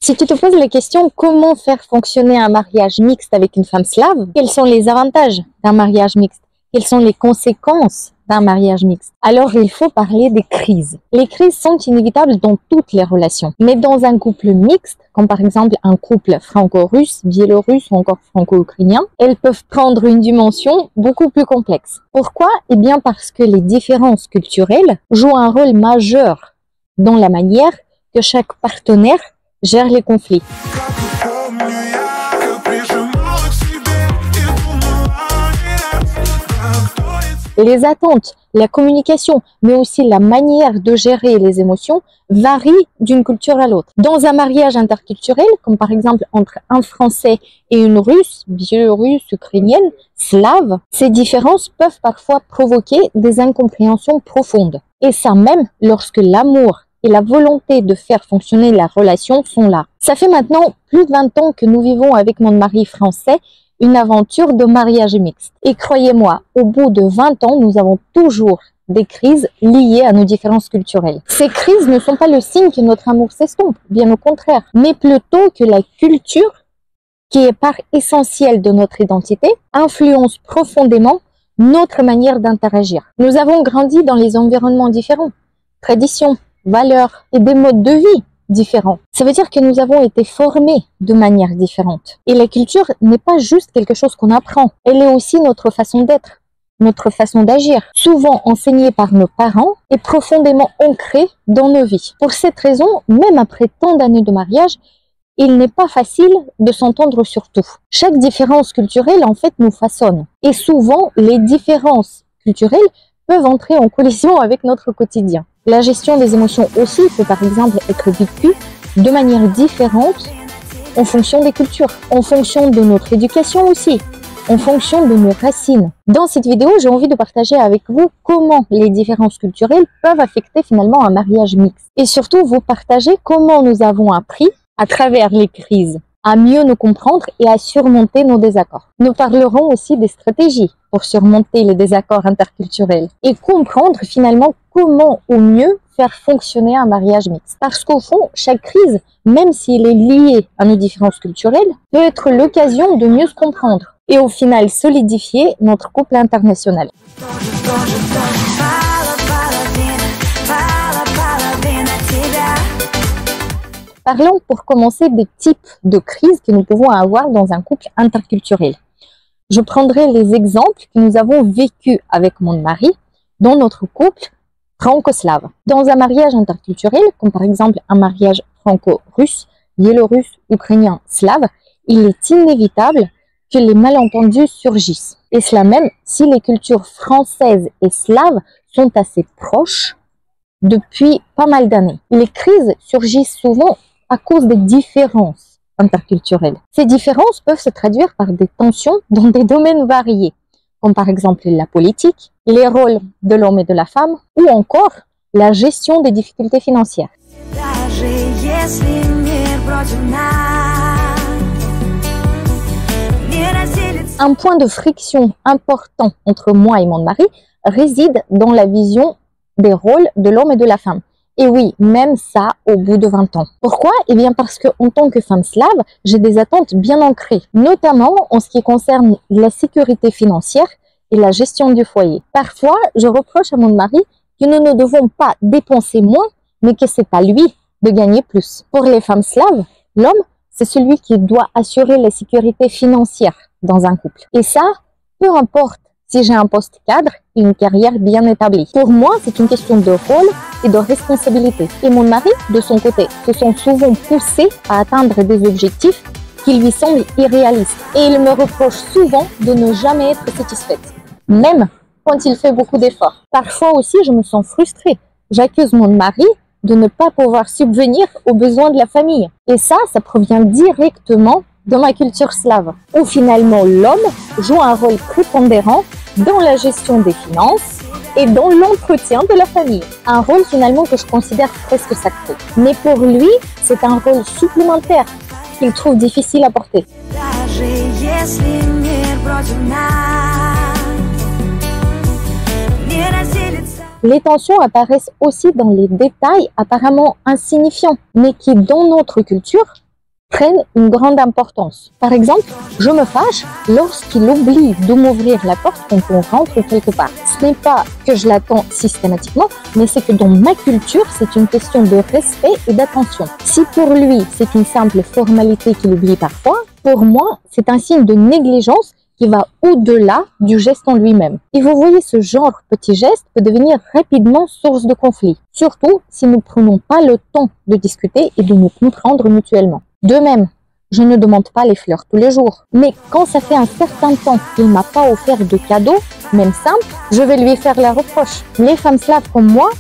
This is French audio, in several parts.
Si tu te poses la question comment faire fonctionner un mariage mixte avec une femme slave, quels sont les avantages d'un mariage mixte? Quelles sont les conséquences d'un mariage mixte? Alors il faut parler des crises. Les crises sont inévitables dans toutes les relations. Mais dans un couple mixte, comme par exemple un couple franco-russe, biélorusse ou encore franco-ukrainien, elles peuvent prendre une dimension beaucoup plus complexe. Pourquoi? Eh bien parce que les différences culturelles jouent un rôle majeur dans la manière que chaque partenaire gère les conflits. Les attentes, la communication, mais aussi la manière de gérer les émotions varient d'une culture à l'autre. Dans un mariage interculturel, comme par exemple entre un Français et une Russe, biélorusse, ukrainienne, slave, ces différences peuvent parfois provoquer des incompréhensions profondes. Et ça même lorsque l'amour et la volonté de faire fonctionner la relation sont là. Ça fait maintenant plus de 20 ans que nous vivons avec mon mari français une aventure de mariage mixte. Et croyez-moi, au bout de 20 ans, nous avons toujours des crises liées à nos différences culturelles. Ces crises ne sont pas le signe que notre amour s'estompe, bien au contraire, mais plutôt que la culture, qui est part essentielle de notre identité, influence profondément notre manière d'interagir. Nous avons grandi dans les environnements différents, traditions, valeurs et des modes de vie différents. Ça veut dire que nous avons été formés de manière différente. Et la culture n'est pas juste quelque chose qu'on apprend. Elle est aussi notre façon d'être, notre façon d'agir, souvent enseignée par nos parents et profondément ancrée dans nos vies. Pour cette raison, même après tant d'années de mariage, il n'est pas facile de s'entendre sur tout. Chaque différence culturelle, en fait, nous façonne. Et souvent, les différences culturelles peuvent entrer en collision avec notre quotidien. La gestion des émotions aussi peut par exemple être vécue de manière différente en fonction des cultures, en fonction de notre éducation aussi, en fonction de nos racines. Dans cette vidéo, j'ai envie de partager avec vous comment les différences culturelles peuvent affecter finalement un mariage mixte. Et surtout, vous partager comment nous avons appris, à travers les crises, à mieux nous comprendre et à surmonter nos désaccords. Nous parlerons aussi des stratégies pour surmonter les désaccords interculturels et comprendre finalement comment au mieux faire fonctionner un mariage mixte. Parce qu'au fond, chaque crise, même s'il est lié à nos différences culturelles, peut être l'occasion de mieux se comprendre et au final solidifier notre couple international. Parlons pour commencer des types de crises que nous pouvons avoir dans un couple interculturel. Je prendrai les exemples que nous avons vécus avec mon mari dans notre couple franco-slave. Dans un mariage interculturel, comme par exemple un mariage franco-russe, biélorusse, ukrainien, slave, il est inévitable que les malentendus surgissent. Et cela même si les cultures françaises et slaves sont assez proches depuis pas mal d'années. Les crises surgissent souvent à cause des différences interculturelles. Ces différences peuvent se traduire par des tensions dans des domaines variés, comme par exemple la politique, les rôles de l'homme et de la femme, ou encore la gestion des difficultés financières. Un point de friction important entre moi et mon mari réside dans la vision des rôles de l'homme et de la femme. Et oui, même ça au bout de 20 ans. Pourquoi? Eh bien parce qu'en tant que femme slave, j'ai des attentes bien ancrées, notamment en ce qui concerne la sécurité financière et la gestion du foyer. Parfois, je reproche à mon mari que nous ne devons pas dépenser moins, mais que c'est à lui de gagner plus. Pour les femmes slaves, l'homme, c'est celui qui doit assurer la sécurité financière dans un couple. Et ça, peu importe si j'ai un poste cadre et une carrière bien établie. Pour moi, c'est une question de rôle et de responsabilité. Et mon mari, de son côté, se sent souvent poussé à atteindre des objectifs qui lui semblent irréalistes. Et il me reproche souvent de ne jamais être satisfaite, même quand il fait beaucoup d'efforts. Parfois aussi, je me sens frustrée. J'accuse mon mari de ne pas pouvoir subvenir aux besoins de la famille. Et ça provient directement de ma culture slave, où finalement l'homme joue un rôle prépondérant dans la gestion des finances et dans l'entretien de la famille. Un rôle finalement que je considère presque sacré. Mais pour lui, c'est un rôle supplémentaire qu'il trouve difficile à porter. Les tensions apparaissent aussi dans les détails apparemment insignifiants, mais qui dans notre culture prennent une grande importance. Par exemple, je me fâche lorsqu'il oublie de m'ouvrir la porte quand on rentre quelque part. Ce n'est pas que je l'attends systématiquement, mais c'est que dans ma culture, c'est une question de respect et d'attention. Si pour lui, c'est une simple formalité qu'il oublie parfois, pour moi, c'est un signe de négligence qui va au-delà du geste en lui-même. Et vous voyez, ce genre de petit geste peut devenir rapidement source de conflit, surtout si nous ne prenons pas le temps de discuter et de nous comprendre mutuellement. De même, je ne demande pas les fleurs tous les jours, mais quand ça fait un certain temps qu'il ne m'a pas offert de cadeau, même simple, je vais lui faire la reproche. Les femmes slaves comme moi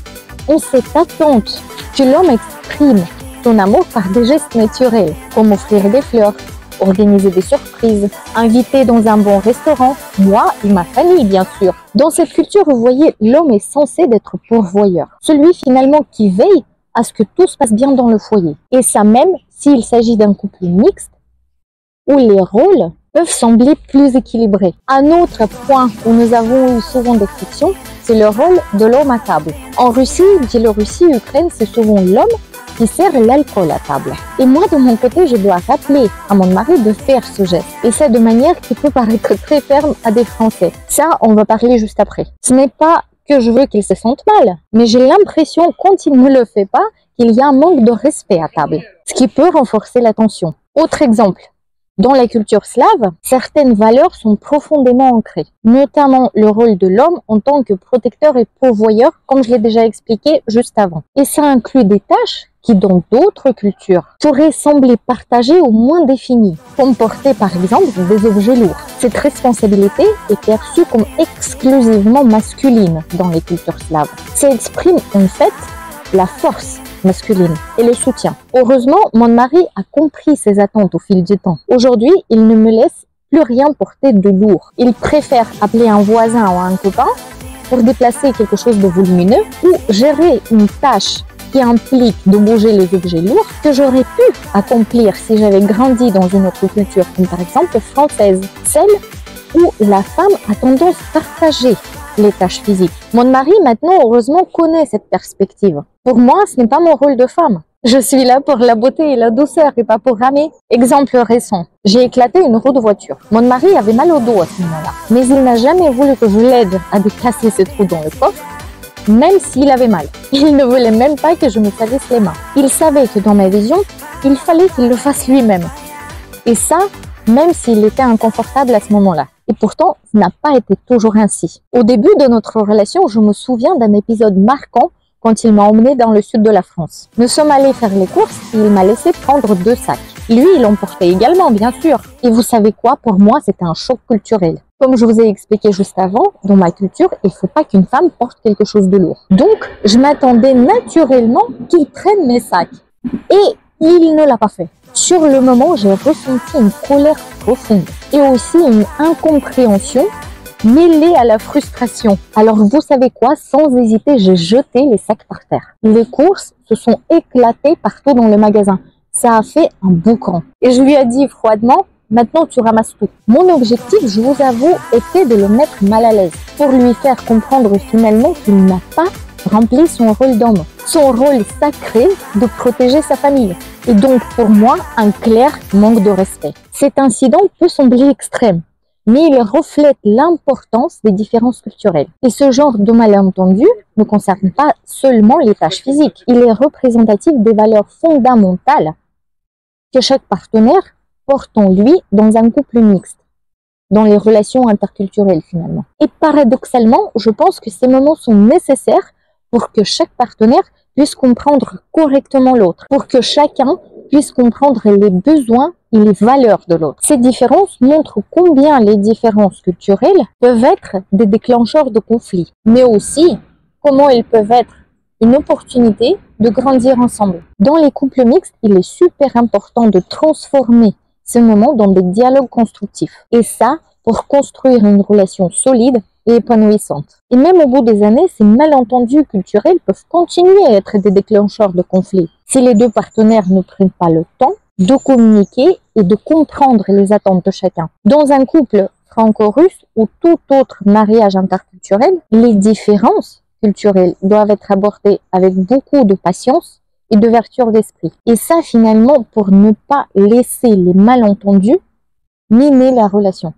ont cette attente que l'homme exprime son amour par des gestes naturels, comme offrir des fleurs, organiser des surprises, inviter dans un bon restaurant, moi et ma famille bien sûr. Dans cette culture, vous voyez, l'homme est censé être pourvoyeur, celui finalement qui veille à ce que tout se passe bien dans le foyer. Et ça même s'il s'agit d'un couple mixte où les rôles peuvent sembler plus équilibrés. Un autre point où nous avons eu souvent des frictions, c'est le rôle de l'homme à table. En Russie, Biélorussie, Ukraine, c'est souvent l'homme qui sert l'alcool à table. Et moi, de mon côté, je dois rappeler à mon mari de faire ce geste. Et ça de manière qui peut paraître très ferme à des Français. Ça, on va parler juste après. Ce n'est pas que je veux qu'il se sente mal, mais j'ai l'impression, quand il ne le fait pas, qu'il y a un manque de respect à table, ce qui peut renforcer la tension. Autre exemple. Dans la culture slave, certaines valeurs sont profondément ancrées, notamment le rôle de l'homme en tant que protecteur et pourvoyeur, comme je l'ai déjà expliqué juste avant. Et ça inclut des tâches qui, dans d'autres cultures, pourraient sembler partagées ou moins définies, comme porter par exemple des objets lourds. Cette responsabilité est perçue comme exclusivement masculine dans les cultures slaves. Ça exprime en fait la force masculine et le soutien. Heureusement, mon mari a compris ses attentes au fil du temps. Aujourd'hui, il ne me laisse plus rien porter de lourd. Il préfère appeler un voisin ou un copain pour déplacer quelque chose de volumineux ou gérer une tâche qui implique de bouger les objets lourds que j'aurais pu accomplir si j'avais grandi dans une autre culture, comme par exemple française, celle où la femme a tendance à partager les tâches physiques. Mon mari, maintenant, heureusement, connaît cette perspective. Pour moi, ce n'est pas mon rôle de femme. Je suis là pour la beauté et la douceur et pas pour ramer. Exemple récent, j'ai éclaté une roue de voiture. Mon mari avait mal au dos à ce moment-là, mais il n'a jamais voulu que je l'aide à décasser cette roue dans le coffre, même s'il avait mal. Il ne voulait même pas que je me salisse les mains. Il savait que dans ma vision, il fallait qu'il le fasse lui-même. Et ça, même s'il était inconfortable à ce moment-là. Et pourtant, ce n'a pas été toujours ainsi. Au début de notre relation, je me souviens d'un épisode marquant quand il m'a emmené dans le sud de la France. Nous sommes allés faire les courses et il m'a laissé prendre 2 sacs. Lui, il en portait également, bien sûr. Et vous savez quoi? Pour moi, c'était un choc culturel. Comme je vous ai expliqué juste avant, dans ma culture, il ne faut pas qu'une femme porte quelque chose de lourd. Donc, je m'attendais naturellement qu'il prenne mes sacs. Et il ne l'a pas fait. Sur le moment, j'ai ressenti une colère profonde et aussi une incompréhension mêlée à la frustration. Alors vous savez quoi? Sans hésiter, j'ai jeté les sacs par terre. Les courses se sont éclatées partout dans le magasin. Ça a fait un boucan. Et je lui ai dit froidement, maintenant tu ramasses tout. Mon objectif, je vous avoue, était de le mettre mal à l'aise. Pour lui faire comprendre finalement qu'il n'a pas rempli son rôle d'homme. Son rôle sacré de protéger sa famille. Et donc pour moi, un clair manque de respect. Cet incident peut sembler extrême, mais il reflète l'importance des différences culturelles. Et ce genre de malentendu ne concerne pas seulement les tâches physiques. Il est représentatif des valeurs fondamentales que chaque partenaire porte en lui dans un couple mixte, dans les relations interculturelles finalement. Et paradoxalement, je pense que ces moments sont nécessaires pour que chaque partenaire puisse comprendre correctement l'autre, pour que chacun puisse comprendre les besoins et les valeurs de l'autre. Ces différences montrent combien les différences culturelles peuvent être des déclencheurs de conflits, mais aussi comment elles peuvent être une opportunité de grandir ensemble. Dans les couples mixtes, il est super important de transformer ces moments dans des dialogues constructifs. Et ça, pour construire une relation solide et épanouissante. Et même au bout des années, ces malentendus culturels peuvent continuer à être des déclencheurs de conflits. Si les deux partenaires ne prennent pas le temps de communiquer et de comprendre les attentes de chacun. Dans un couple franco-russe ou tout autre mariage interculturel, les différences culturelles doivent être abordées avec beaucoup de patience et d'ouverture d'esprit. Et ça, finalement, pour ne pas laisser les malentendus miner la relation.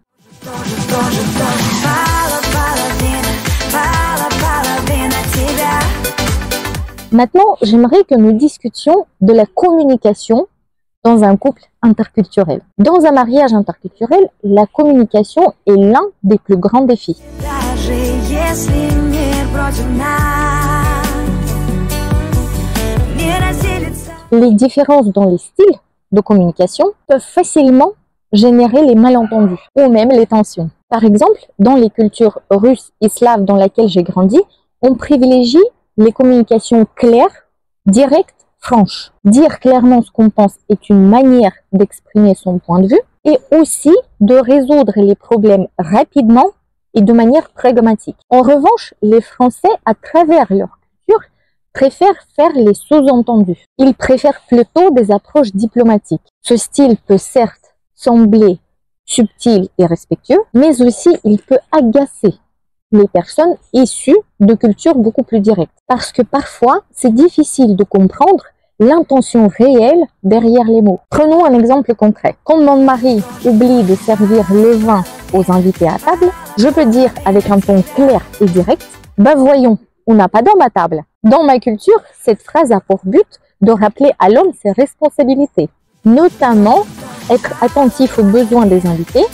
Maintenant, j'aimerais que nous discutions de la communication dans un couple interculturel. Dans un mariage interculturel, la communication est l'un des plus grands défis. Les différences dans les styles de communication peuvent facilement générer les malentendus ou même les tensions. Par exemple, dans les cultures russes et slaves dans lesquelles j'ai grandi, on privilégie les communications claires, directes, franches. Dire clairement ce qu'on pense est une manière d'exprimer son point de vue et aussi de résoudre les problèmes rapidement et de manière pragmatique. En revanche, les Français, à travers leur culture, préfèrent faire les sous-entendus. Ils préfèrent plutôt des approches diplomatiques. Ce style peut certes sembler subtil et respectueux, mais aussi il peut agacer les personnes issues de cultures beaucoup plus directes. Parce que parfois, c'est difficile de comprendre l'intention réelle derrière les mots. Prenons un exemple concret. Quand mon mari oublie de servir le vin aux invités à table, je peux dire avec un ton clair et direct, « Ben voyons, on n'a pas d'homme à table ». Dans ma culture, cette phrase a pour but de rappeler à l'homme ses responsabilités, notamment être attentif aux besoins des invités,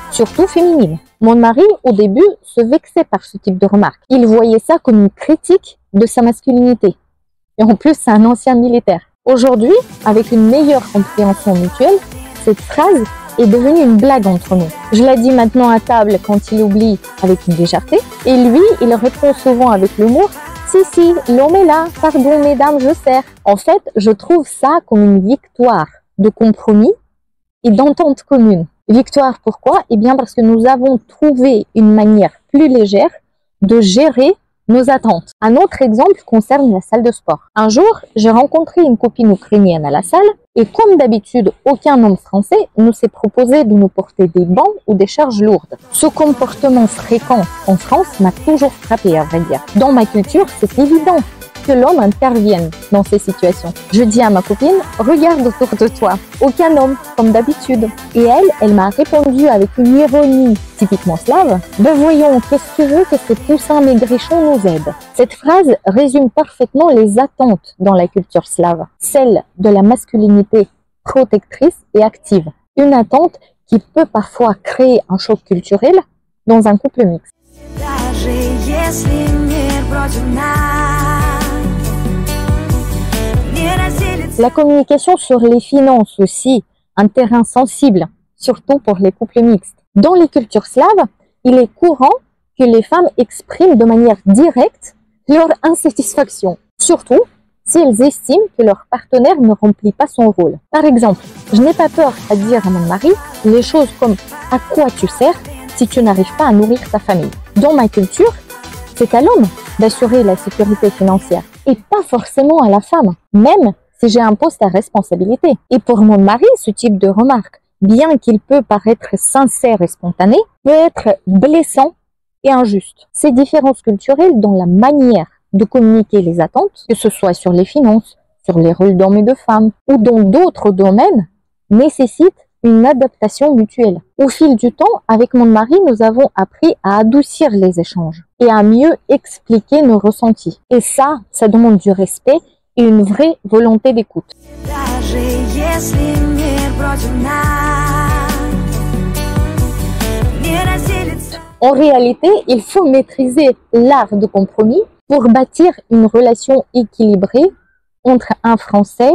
surtout féminines. Mon mari, au début, se vexait par ce type de remarque. Il voyait ça comme une critique de sa masculinité. Et en plus, c'est un ancien militaire. Aujourd'hui, avec une meilleure compréhension mutuelle, cette phrase est devenue une blague entre nous. Je la dis maintenant à table quand il oublie avec une légèreté. Et lui, il répond souvent avec l'humour, « Si, l'homme est là, pardon mesdames, je sers ». En fait, je trouve ça comme une victoire de compromis et d'entente commune. Victoire, pourquoi? Eh bien parce que nous avons trouvé une manière plus légère de gérer nos attentes. Un autre exemple concerne la salle de sport. Un jour, j'ai rencontré une copine ukrainienne à la salle et comme d'habitude, aucun homme français ne s'est proposé de nous porter des bancs ou des charges lourdes. Ce comportement fréquent en France m'a toujours frappé, à vrai dire. Dans ma culture, c'est évident que l'homme intervienne dans ces situations. Je dis à ma copine, regarde autour de toi, aucun homme, comme d'habitude. Et elle m'a répondu avec une ironie typiquement slave, ben voyons, qu'est-ce que tu veux que ces poussins maigrichons nous aident? Cette phrase résume parfaitement les attentes dans la culture slave, celle de la masculinité protectrice et active. Une attente qui peut parfois créer un choc culturel dans un couple mixte. La communication sur les finances aussi, un terrain sensible, surtout pour les couples mixtes. Dans les cultures slaves, il est courant que les femmes expriment de manière directe leur insatisfaction, surtout si elles estiment que leur partenaire ne remplit pas son rôle. Par exemple, je n'ai pas peur à dire à mon mari les choses comme « à quoi tu sers si tu n'arrives pas à nourrir ta famille ?» Dans ma culture, c'est à l'homme d'assurer la sécurité financière et pas forcément à la femme, même si j'ai un poste à responsabilité. Et pour mon mari, ce type de remarque, bien qu'il peut paraître sincère et spontané, peut être blessant et injuste. Ces différences culturelles dans la manière de communiquer les attentes, que ce soit sur les finances, sur les rôles d'hommes et de femmes, ou dans d'autres domaines, nécessitent une adaptation mutuelle. Au fil du temps, avec mon mari, nous avons appris à adoucir les échanges et à mieux expliquer nos ressentis. Et ça demande du respect et une vraie volonté d'écoute. En réalité, il faut maîtriser l'art de compromis pour bâtir une relation équilibrée entre un Français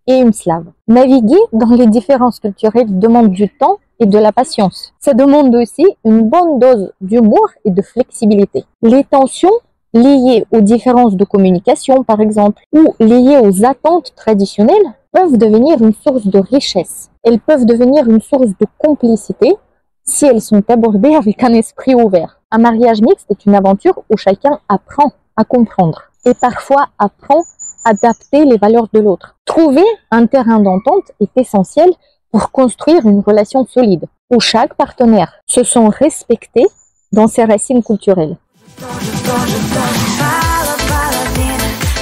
et une Slave. Naviguer dans les différences culturelles demande du temps et de la patience. Ça demande aussi une bonne dose d'humour et de flexibilité. Les tensions liées aux différences de communication, par exemple, ou liées aux attentes traditionnelles, peuvent devenir une source de richesse. Elles peuvent devenir une source de complicité si elles sont abordées avec un esprit ouvert. Un mariage mixte est une aventure où chacun apprend à comprendre et parfois apprend à adapter les valeurs de l'autre. Trouver un terrain d'entente est essentiel pour construire une relation solide, où chaque partenaire se sent respecté dans ses racines culturelles. Fala,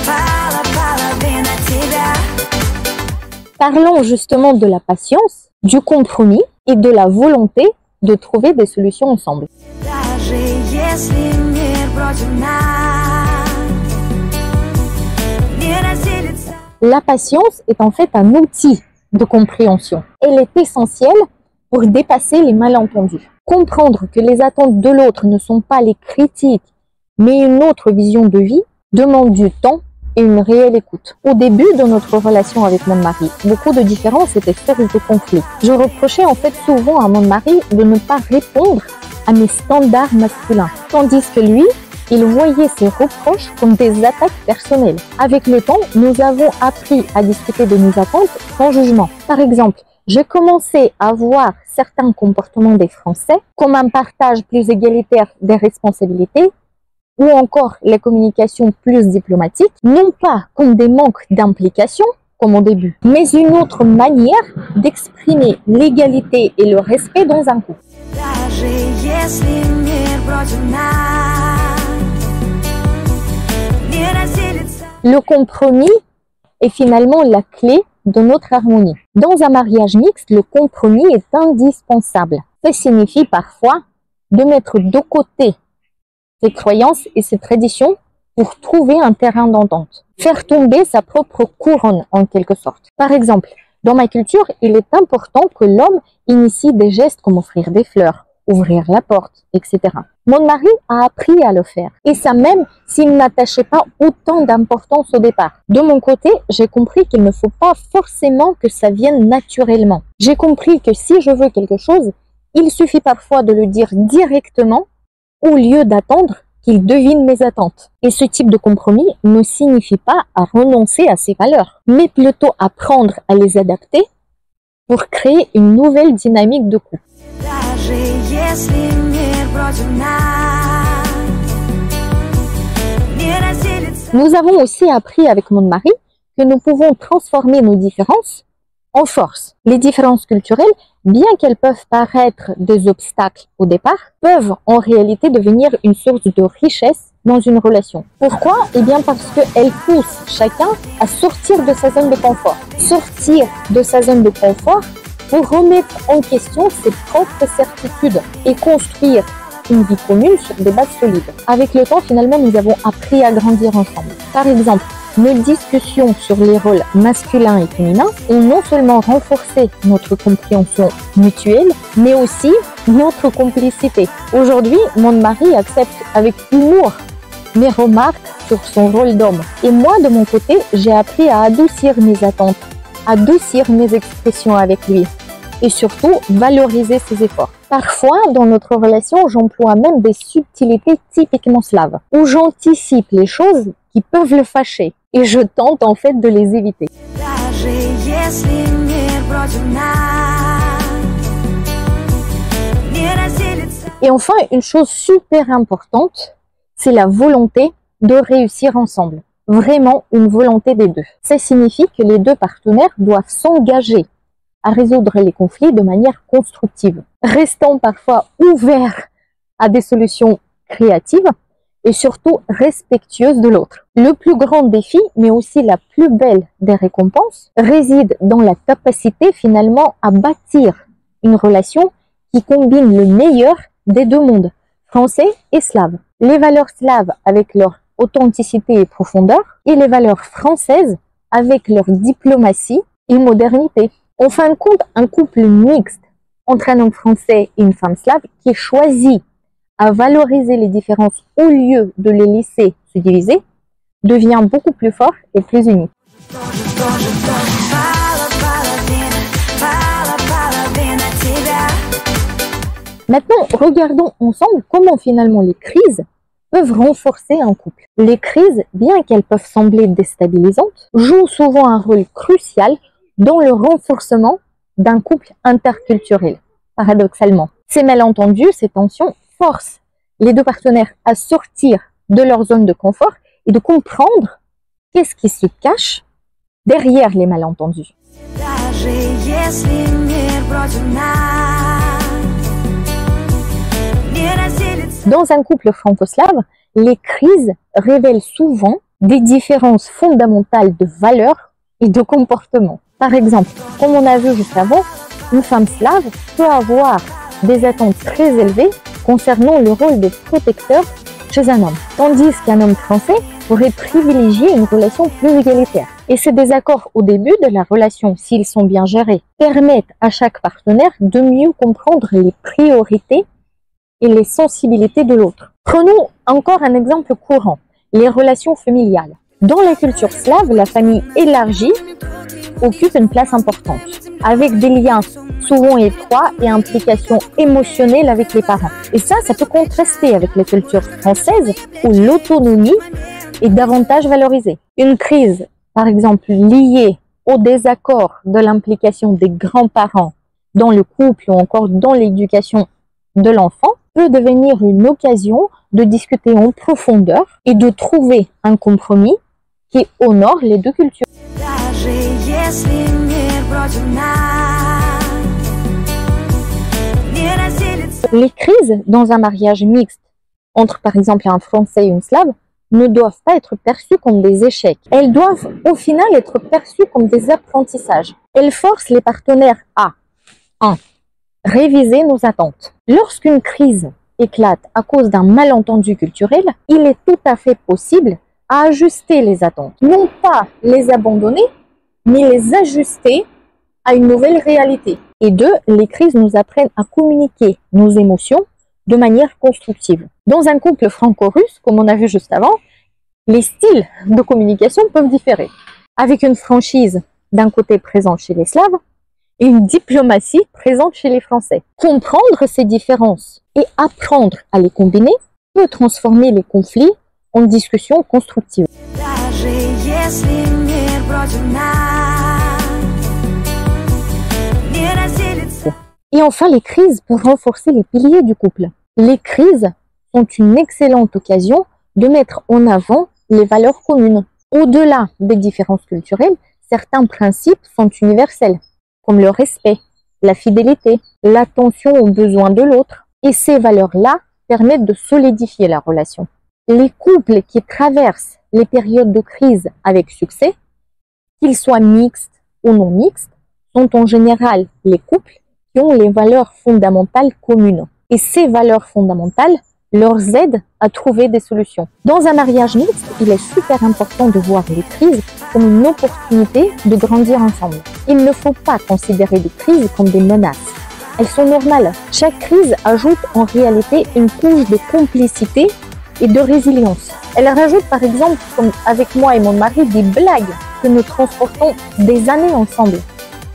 fala, fala, vem na тебя. Parlons justement de la patience, du compromis et de la volonté de trouver des solutions ensemble. La patience est en fait un outil de compréhension. Elle est essentielle pour dépasser les malentendus. Comprendre que les attentes de l'autre ne sont pas les critiques, mais une autre vision de vie, demande du temps et une réelle écoute. Au début de notre relation avec mon mari, beaucoup de différences étaient source de conflits. Je reprochais en fait souvent à mon mari de ne pas répondre à mes standards masculins, tandis que lui, il voyait ses reproches comme des attaques personnelles. Avec le temps, nous avons appris à discuter de nos attentes sans jugement. Par exemple, j'ai commencé à voir certains comportements des Français comme un partage plus égalitaire des responsabilités ou encore les communications plus diplomatiques, non pas comme des manques d'implication, comme au début, mais une autre manière d'exprimer l'égalité et le respect dans un couple. Le compromis est finalement la clé de notre harmonie. Dans un mariage mixte, le compromis est indispensable. Ça signifie parfois de mettre de côté ses croyances et ses traditions pour trouver un terrain d'entente. Faire tomber sa propre couronne en quelque sorte. Par exemple, dans ma culture, il est important que l'homme initie des gestes comme offrir des fleurs, ouvrir la porte, etc. Mon mari a appris à le faire, et ça même s'il n'attachait pas autant d'importance au départ. De mon côté, j'ai compris qu'il ne faut pas forcément que ça vienne naturellement. J'ai compris que si je veux quelque chose, il suffit parfois de le dire directement au lieu d'attendre qu'il devine mes attentes. Et ce type de compromis ne signifie pas à renoncer à ses valeurs, mais plutôt apprendre à les adapter pour créer une nouvelle dynamique de couple. Nous avons aussi appris avec mon mari que nous pouvons transformer nos différences en force. Les différences culturelles, bien qu'elles peuvent paraître des obstacles au départ, peuvent en réalité devenir une source de richesse dans une relation. Pourquoi? Eh bien parce qu'elles poussent chacun à sortir de sa zone de confort. Sortir de sa zone de confort pour remettre en question ses propres certitudes et construire une vie commune sur des bases solides. Avec le temps, finalement, nous avons appris à grandir ensemble. Par exemple, nos discussions sur les rôles masculins et féminins ont non seulement renforcé notre compréhension mutuelle, mais aussi notre complicité. Aujourd'hui, mon mari accepte avec humour mes remarques sur son rôle d'homme. Et moi, de mon côté, j'ai appris à adoucir mes attentes, adoucir mes expressions avec lui et surtout valoriser ses efforts. Parfois, dans notre relation, j'emploie même des subtilités typiquement slaves, où j'anticipe les choses qui peuvent le fâcher et je tente en fait de les éviter. Et enfin, une chose super importante, c'est la volonté de réussir ensemble. Vraiment une volonté des deux. Ça signifie que les deux partenaires doivent s'engager à résoudre les conflits de manière constructive, restant parfois ouverts à des solutions créatives et surtout respectueuses de l'autre. Le plus grand défi, mais aussi la plus belle des récompenses, réside dans la capacité finalement à bâtir une relation qui combine le meilleur des deux mondes, français et slave. Les valeurs slaves avec leur authenticité et profondeur, et les valeurs françaises avec leur diplomatie et modernité. En fin de compte, un couple mixte entre un homme français et une femme slave qui choisit à valoriser les différences au lieu de les laisser se diviser, devient beaucoup plus fort et plus uni. Maintenant, regardons ensemble comment finalement les crises peuvent renforcer un couple. Les crises, bien qu'elles peuvent sembler déstabilisantes, jouent souvent un rôle crucial dans le renforcement d'un couple interculturel, paradoxalement. Ces malentendus, ces tensions forcent les deux partenaires à sortir de leur zone de confort et de comprendre qu'est-ce qui se cache derrière les malentendus. Dans un couple franco-slave, les crises révèlent souvent des différences fondamentales de valeurs et de comportement. Par exemple, comme on a vu juste avant, une femme slave peut avoir des attentes très élevées concernant le rôle de protecteur chez un homme, tandis qu'un homme français pourrait privilégier une relation plus égalitaire. Et ces désaccords au début de la relation, s'ils sont bien gérés, permettent à chaque partenaire de mieux comprendre les priorités et les sensibilités de l'autre. Prenons encore un exemple courant, les relations familiales. Dans la culture slave, la famille élargie occupe une place importante, avec des liens souvent étroits et implications émotionnelles avec les parents. Et ça peut contraster avec la culture française où l'autonomie est davantage valorisée. Une crise, par exemple, liée au désaccord de l'implication des grands-parents dans le couple ou encore dans l'éducation de l'enfant, peut devenir une occasion de discuter en profondeur et de trouver un compromis qui honore les deux cultures. Les crises dans un mariage mixte entre par exemple un Français et une Slave ne doivent pas être perçues comme des échecs. Elles doivent au final être perçues comme des apprentissages. Elles forcent les partenaires à 1. Réviser nos attentes. Lorsqu'une crise éclate à cause d'un malentendu culturel, il est tout à fait possible à ajuster les attentes. Non pas les abandonner, mais les ajuster à une nouvelle réalité. Et 2, les crises nous apprennent à communiquer nos émotions de manière constructive. Dans un couple franco-russe, comme on a vu juste avant, les styles de communication peuvent différer. Avec une franchise d'un côté présente chez les Slaves et une diplomatie présente chez les Français. Comprendre ces différences et apprendre à les combiner peut transformer les conflits en discussions constructives. Et enfin, les crises peuvent renforcer les piliers du couple. Les crises sont une excellente occasion de mettre en avant les valeurs communes. Au-delà des différences culturelles, certains principes sont universels, comme le respect, la fidélité, l'attention aux besoins de l'autre. Et ces valeurs-là permettent de solidifier la relation. Les couples qui traversent les périodes de crise avec succès, qu'ils soient mixtes ou non mixtes, sont en général les couples qui ont les valeurs fondamentales communes. Et ces valeurs fondamentales leur aident à trouver des solutions. Dans un mariage mixte, il est super important de voir les crises comme une opportunité de grandir ensemble. Il ne faut pas considérer les crises comme des menaces. Elles sont normales. Chaque crise ajoute en réalité une couche de complicité et de résilience. Elle rajoute par exemple, comme avec moi et mon mari, des blagues que nous transportons des années ensemble,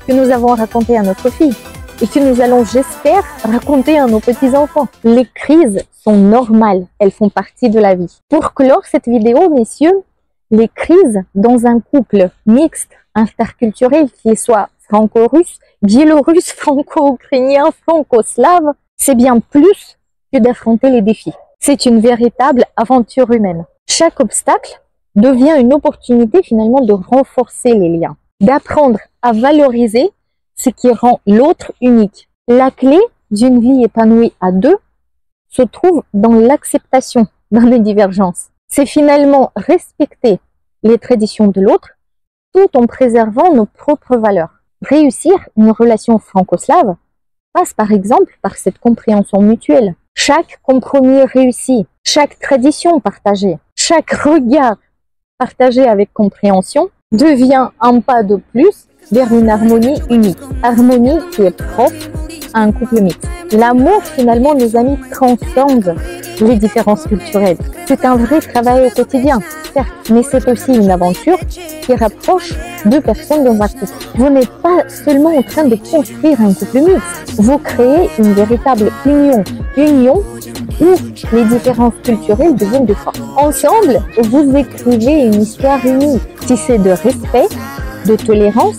que nous avons racontées à notre fille et que nous allons, j'espère, raconter à nos petits-enfants. Les crises sont normales, elles font partie de la vie. Pour clore cette vidéo, messieurs, les crises dans un couple mixte, interculturel, qu'il soit franco-russe, biélorusse, franco-ukrainien, franco-slave, c'est bien plus que d'affronter les défis. C'est une véritable aventure humaine. Chaque obstacle devient une opportunité finalement de renforcer les liens, d'apprendre à valoriser ce qui rend l'autre unique. La clé d'une vie épanouie à deux se trouve dans l'acceptation dans les divergences. C'est finalement respecter les traditions de l'autre tout en préservant nos propres valeurs. Réussir une relation franco-slave passe par exemple par cette compréhension mutuelle. Chaque compromis réussi, chaque tradition partagée, chaque regard partagé avec compréhension devient un pas de plus vers une harmonie unique. Harmonie qui est propre à un couple mixte. L'amour, finalement, les amis, transcende les différences culturelles. C'est un vrai travail au quotidien, certes, mais c'est aussi une aventure qui rapproche deux personnes dans un couple. Vous n'êtes pas seulement en train de construire un couple mixte, vous créez une véritable union où les différences culturelles deviennent de force. Ensemble, vous écrivez une histoire unique, tissée de respect, de tolérance,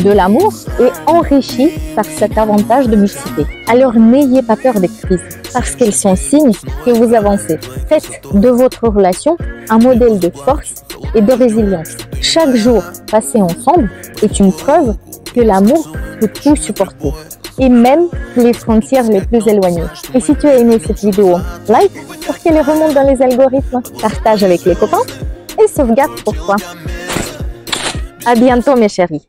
de l'amour et enrichie par cet avantage de mixité. Alors n'ayez pas peur des crises, parce qu'elles sont signes que vous avancez. Faites de votre relation un modèle de force et de résilience. Chaque jour passé ensemble est une preuve que l'amour peut tout supporter, et même les frontières les plus éloignées. Et si tu as aimé cette vidéo, like pour qu'elle remonte dans les algorithmes, partage avec les copains et sauvegarde pour toi. À bientôt mes chéris.